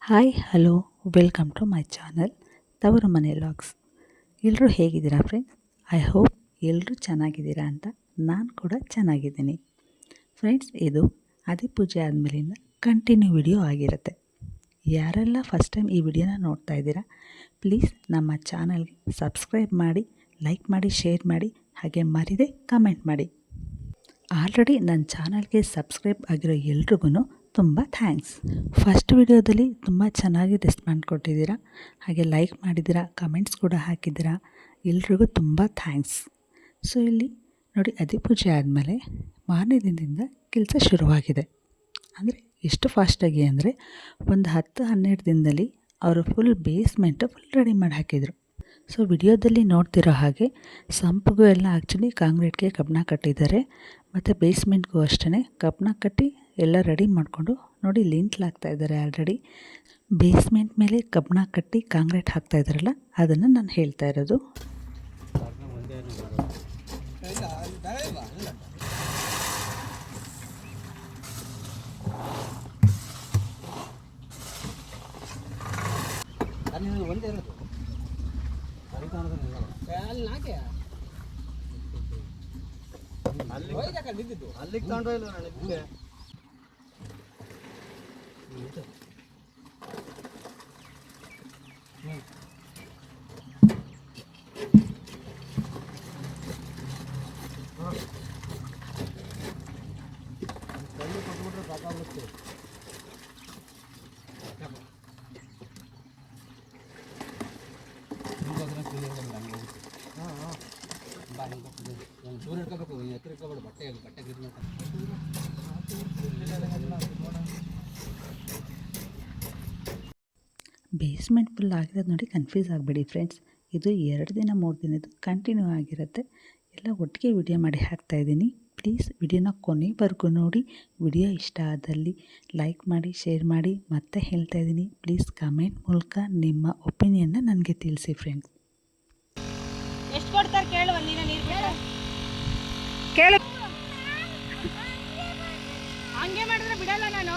Hi hello welcome to my channel ತವರು ಮನೆ vlogs. ಎಲ್ಲರೂ ಹೇಗಿದ್ದೀರಾ ಫ್ರೆಂಡ್ಸ್? ಐ ಹೋಪ್ ಎಲ್ಲರೂ ಚೆನ್ನಾಗಿದ್ದೀರಾ ಅಂತ ನಾನು ಕೂಡ ಚೆನ್ನಾಗಿದ್ದೀನಿ ಫ್ರೆಂಡ್ಸ್. ಇದು ಆದಿಪೂಜೆ ಆದಮೇಲಿಂದ ಕಂಟಿನ್ಯೂ ವಿಡಿಯೋ ಆಗಿರುತ್ತೆ. ಯಾರೆಲ್ಲ ಫಸ್ಟ್ ಟೈಮ್ ಈ ವಿಡಿಯೋನ ನೋಡ್ತಾ ಇದ್ದೀರಾ, ಪ್ಲೀಸ್ ನಮ್ಮ ಚಾನಲ್ಗೆ ಸಬ್ಸ್ಕ್ರೈಬ್ ಮಾಡಿ, ಲೈಕ್ ಮಾಡಿ, ಶೇರ್ ಮಾಡಿ, ಹಾಗೆ ಮರಿದೇ ಕಮೆಂಟ್ ಮಾಡಿ. ಆಲ್ರೆಡಿ ನನ್ನ ಚಾನಲ್ಗೆ ಸಬ್ಸ್ಕ್ರೈಬ್ ಆಗಿರೋ ಎಲ್ರಿಗೂ ತುಂಬ ಥ್ಯಾಂಕ್ಸ್. ಫಸ್ಟ್ ವಿಡಿಯೋದಲ್ಲಿ ತುಂಬ ಚೆನ್ನಾಗಿ ರೆಸ್ಪಾಂಡ್ ಕೊಟ್ಟಿದ್ದೀರಾ, ಹಾಗೆ ಲೈಕ್ ಮಾಡಿದ್ದೀರಾ, ಕಮೆಂಟ್ಸ್ ಕೂಡ ಹಾಕಿದ್ದೀರಾ. ಎಲ್ರಿಗೂ ತುಂಬ ಥ್ಯಾಂಕ್ಸ್. ಸೊ ಇಲ್ಲಿ ನೋಡಿ, ಆದಿಪೂಜೆ ಆದಮೇಲೆ ಮಾರನೇ ದಿನದಿಂದ ಕೆಲಸ ಶುರುವಾಗಿದೆ. ಅಂದರೆ ಎಷ್ಟು ಫಾಸ್ಟಾಗಿ ಅಂದರೆ ಒಂದು 10-12 ದಿನದಲ್ಲಿ ಅವರು ಫುಲ್ ಬೇಸ್ಮೆಂಟು ಫುಲ್ ರೆಡಿ ಮಾಡಿ ಹಾಕಿದರು. ಸೊ ವಿಡಿಯೋದಲ್ಲಿ ನೋಡ್ತಿರೋ ಹಾಗೆ ಸಂಪಿಗೂ ಎಲ್ಲ ಆ್ಯಕ್ಚುಲಿ ಕಾಂಕ್ರೀಟ್ಗೆ ಕಬ್ಬಣ ಕಟ್ಟಿದ್ದಾರೆ, ಮತ್ತು ಬೇಸ್ಮೆಂಟ್ಗೂ ಅಷ್ಟೇ ಕಬ್ಬಣ ಕಟ್ಟಿ ಎಲ್ಲ ರೆಡಿ ಮಾಡಿಕೊಂಡು ನೋಡಿ ಲಿಂಟ್ಲ್ ಹಾಕ್ತಾ ಇದ್ದಾರೆ. ಆಲ್ರೆಡಿ ಬೇಸ್ಮೆಂಟ್ ಮೇಲೆ ಕಬ್ಬಣ ಕಟ್ಟಿ ಕಾಂಕ್ರೀಟ್ ಹಾಕ್ತಾ ಇದ್ದಾರಲ್ಲ, ಅದನ್ನು ನಾನು ಹೇಳ್ತಾ ಇರೋದು. ಅಲ್ಲಿಗೆ ತಗೊಂಡು ದೂರ ಇಟ್ಕೋಬೇಕು, ಎತ್ತರ ಇಟ್ಕೋಬೇಡ. ಬಟ್ಟೆ ಬೇಸ್ಮೆಂಟ್ ಫುಲ್ ಆಗಿರೋದು ನೋಡಿ ಕನ್ಫ್ಯೂಸ್ ಆಗಬೇಡಿ ಫ್ರೆಂಡ್ಸ್. ಇದು 2 ದಿನ 3 ದಿನದ್ದು ಕಂಟಿನ್ಯೂ ಆಗಿರುತ್ತೆ. ಎಲ್ಲ ಒಟ್ಟಿಗೆ ವಿಡಿಯೋ ಮಾಡಿ ಹಾಕ್ತಾಯಿದ್ದೀನಿ. ಪ್ಲೀಸ್ ವಿಡಿಯೋನ ಕೊನೆವರೆಗೂ ನೋಡಿ. ವಿಡಿಯೋ ಇಷ್ಟ ಆದಲ್ಲಿ ಲೈಕ್ ಮಾಡಿ, ಶೇರ್ ಮಾಡಿ. ಮತ್ತೆ ಹೇಳ್ತಾ ಇದ್ದೀನಿ, ಪ್ಲೀಸ್ ಕಮೆಂಟ್ ಮೂಲಕ ನಿಮ್ಮ ಒಪಿನಿಯನ್ನ ನನಗೆ ತಿಳಿಸಿ ಫ್ರೆಂಡ್ಸ್. ಎಷ್ಟು ಕೊಡ್ತಾರೆ ಕೇಳು, ಒಂದಿನ ನೀರು ಕೇಳು. ಹಂಗೆ ಮಾಡಿದ್ರೆ ಬಿಡಲ್ಲ ನಾನು.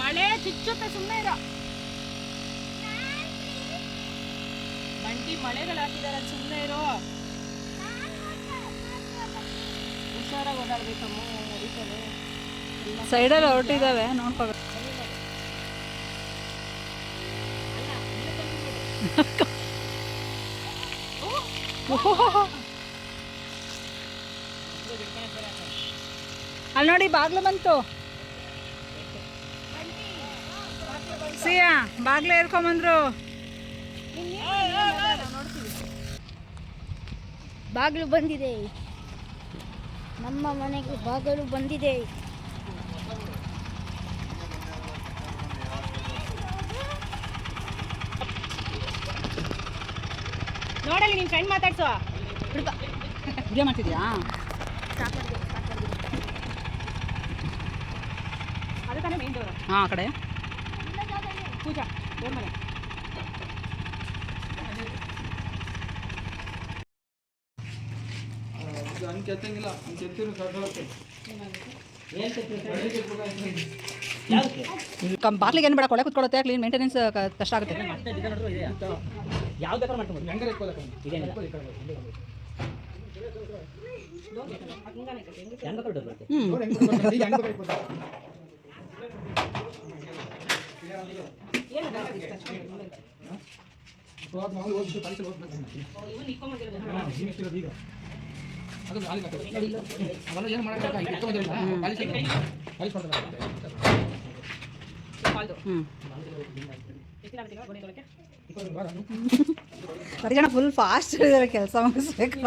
ಮಳೆ ಚುಚ್ಚುತ್ತೆ, ಸುಮ್ಮನೆ ಇರೋ. ಬಂಟಿ ಮಳೆಗಳು ಹಾಕಿದಾರೆ, ಸುಮ್ಮನೆ ಇರೋ. ಹುಷಾರಾಗಿ ಓಡಾಡ್ಬೇಕಮ್ಮ, ಹೊಡಿತಾರೆ. ಸೈಡಲ್ಲಿ ಹೊರಟಿದ್ದಾವೆ, ನೋಡ್ಕೋಬೇಕು. ಅಲ್ಲಿ ನೋಡಿ ಬಾಗ್ಲು ಬಂತು. ಸಿಯಾ ಬಾಗ್ಲು ಏರ್ಕೊಂಬಂದ್ರು. ಬಾಗಿಲು ಬಂದಿದೆ, ನಮ್ಮ ಮನೆಗೆ ಬಾಗಿಲು ಬಂದಿದೆ. ನೋಡಲಿ ನಿನ್ ಫ್ರೆಂಡ್ ಮಾತಾಡ್ಸೋ. ವಿಡಿಯೋ ಮಾಡ್ತಿದ್ಯಾ? ಅದಕ್ಕೆ ಮೇನ್ ಡೋರ್. ಹಾಂ, ಆ ಕಡೆ ಪೂಜಾ ಡೋರ್ ಮನೆ. ಬಾಟ್ಲಿಗೆ ಏನು ಬೇಡ, ಕೊಳೆ ಕುತ್ಕೊಳ್ಳುತ್ತೆ. ಕ್ಲೀನ್ ಮೇಂಟೆನೆನ್ಸ್ ಕಷ್ಟ ಆಗುತ್ತೆ. ಯಾವ ಬೇಕಾದ್ರೂ ಮಾಡ್ಕೊಂಡು ಸರಿ ಜನ ಫುಲ್ ಫಾಸ್ಟ್ ಇದ್ದಾರೆ, ಕೆಲಸ ಮುಗಿಸ್ಬೇಕು.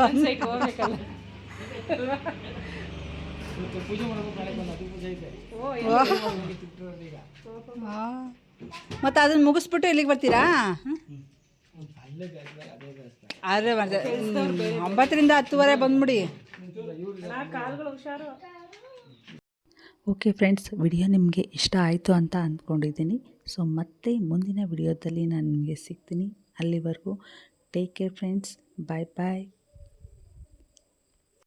ಮತ್ತೆ ಅದನ್ನ ಮುಗಿಸ್ಬಿಟ್ಟು ಇಲ್ಲಿಗೆ ಬರ್ತೀರಾ? ಅದೇ ಮಾಡಿದೆ, 9ರಿಂದ 10ವರೆ ಬಂದ್ಬಿಡಿ. ಓಕೆ ಫ್ರೆಂಡ್ಸ್, ವಿಡಿಯೋ ನಿಮಗೆ ಇಷ್ಟ ಆಯಿತು ಅಂತ ಅಂದ್ಕೊಂಡಿದ್ದೀನಿ. ಸೊ ಮತ್ತೆ ಮುಂದಿನ ವಿಡಿಯೋದಲ್ಲಿ ನಾನು ನಿಮಗೆ ಸಿಗ್ತೀನಿ. ಅಲ್ಲಿವರೆಗೂ ಟೇಕ್ ಕೇರ್ ಫ್ರೆಂಡ್ಸ್. ಬಾಯ್ ಬಾಯ್.